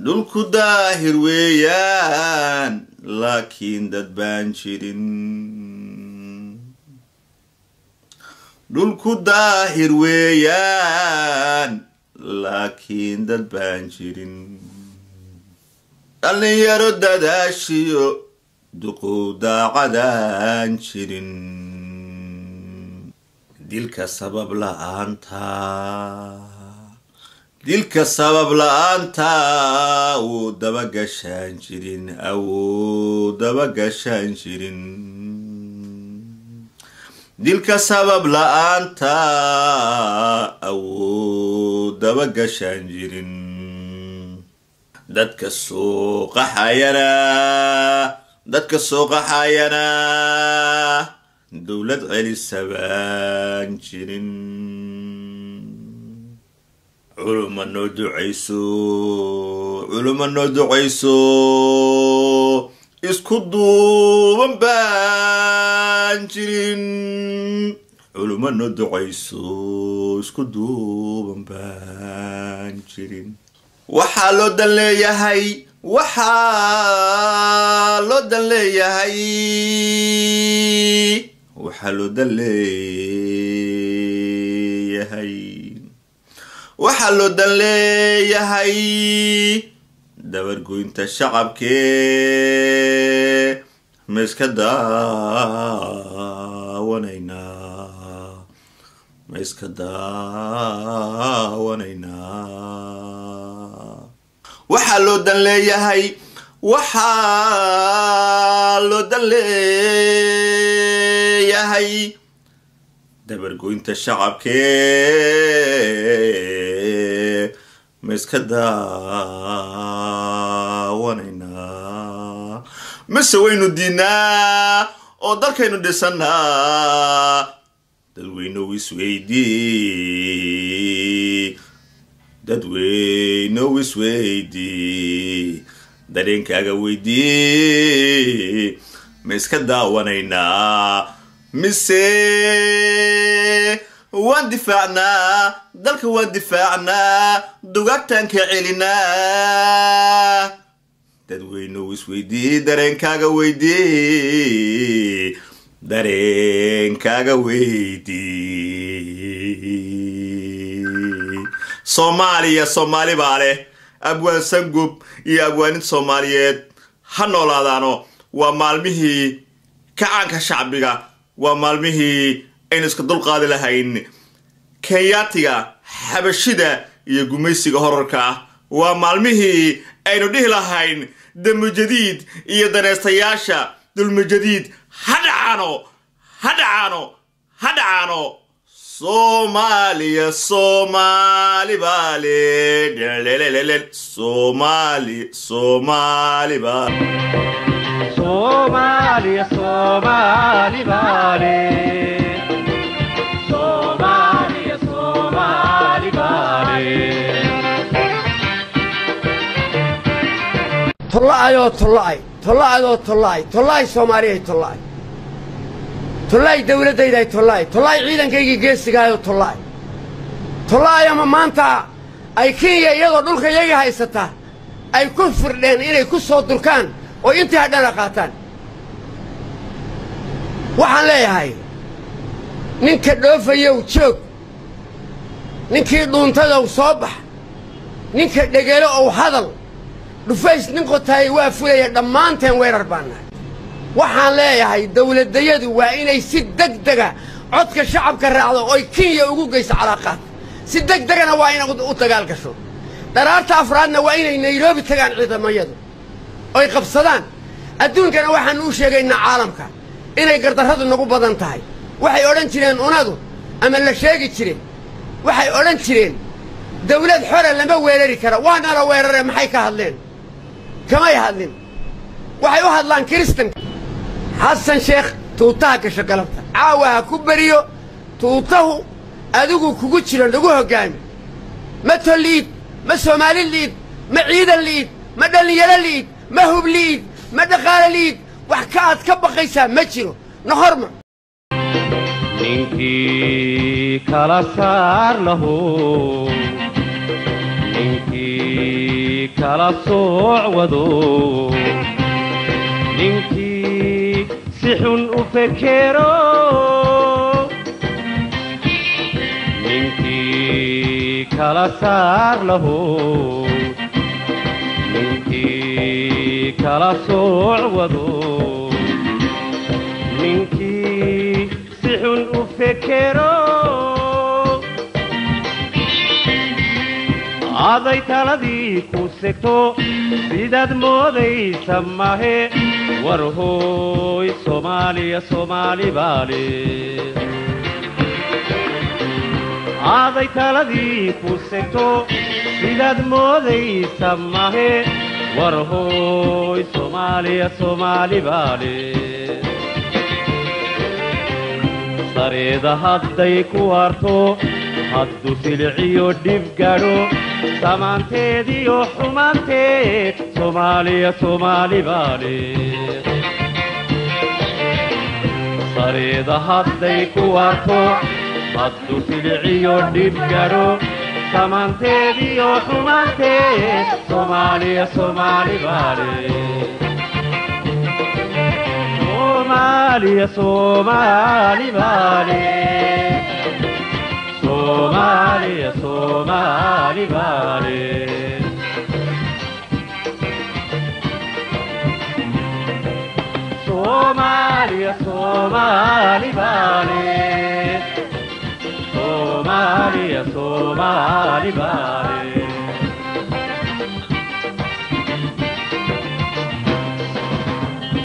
dhulku daahir weeyaan laakiin dad baan jirin dhulku daahir weeyaan laakiin dad baan jirin dhalinyaro dadaashiyo duquu daacadaan jirin dilka sabab la'aanta wuu daba gashaan jirin dilka sabab la'aanta wuu daba gashaan jirin dadka soo qaxayana dawlad celisa baan jirin علما ندعيسو اسكدو بانجرين علما ندعيسو اسكدو بانجرين وحالو دليهي وحالو دليهي waxaa loo dan leeyahay dabargoynta shacabkee ma iska daawanaynaa waxaa loo dan leeyahay dabargoynta shacabkee ma iska daawanaynaa mise waynu diinaa oo dalkaynu dhisanaa dadweynow isweydii dareenkaaga weydii ma iska daawanaynaa mise waan difaacnaa dalka waan difaacnaa dugaagtaan ka celinaa dadweynow isweydii dareenkaaga weydii Soomaali baa leh abwaan sangub iyo abwaanin Soomaaliyeed ha noolaadaano waa maalmihii kacaanka shacbiga waa maalmihii aynu iska dulqaadi lahayn kenyaatiga xabashida iyo gumaysiga horarka waa maalmihii aynu dhihi lahayn damujadiid iyo daneystayaasha dulmujadiid ha dhacaano Soomaaliya Soomaali baale Soomaali baale Somalia, Somali, Bali. Somalia, Somali, Bali. طلعي Soomaaliya طلعي دولتayda طلعي ciidankayga geesiga طلعي ama maanta ay Kenya iyadoo dhulka iyaga haysata ay ku firdheen inay ku soo durkaan oo intii hadana qaataan waxaan leeyahay ninka dhoofayow joog ninkii dhuuntada uu soo bax ninka dhageelo oo hadal dhufays nin qotay waa fulaya dhammaanteen weerar baana waxaan leeyahay dawladayadu waa inay si degdega codka shacabka raacdo oo Kenya ugu geyso calaaqad si degdegana waa inay u dagaal gasho daraarta afraadna waa inay Nairobi tagaan ciidamayadu ay qabsadaan adduunkana waxaan u sheegaynaa caalamka inay gardarradu nagu badan tahay waxay oran jireen unadu ama la sheegi jireen waxay oran jireen dawlad xor ah lama weerari karo waana la weeraray maxay ka hadleen kamay hadlin waxay u hadlaan kristan xasan sheekh tuutaha ka shaqalabta caawa ku bariyo tuutahu adigu kugu jiro lagu hogaami ma toliid ma Soomaali liid ma ciidan liid ma dhalinyaro liid ما هو بليد ما دخل ليد وحكات كبقيسة ما جرو نهرم إنكي كلا صار له إنكي kala socwado ninkii si xun u fekero ninkii kala saar lahu ninkii kala socwado ninkii si xun u fekero aday taladii ku segto sidaad moodaysa mahe war hooy Soomaaliya Soomaali baale aday taladii ku segto sidaad moodaysa mahe war hooy Soomaaliya Soomaali baale sareeda hadday ku arto haddu silciyo dhib gaadho samaanteediyo xumaanteed Soomaaliya Soomaali baale sareeda hadday ku arto haddu silciyo dhib gaadho samaanteediyo xumaanteed Soomaaliya Soomaali baale Soomaaliya Soomaali baale Soomaaliya Soomaali baale Soomaaliya Soomaali baale Soomaaliya Soomaali baale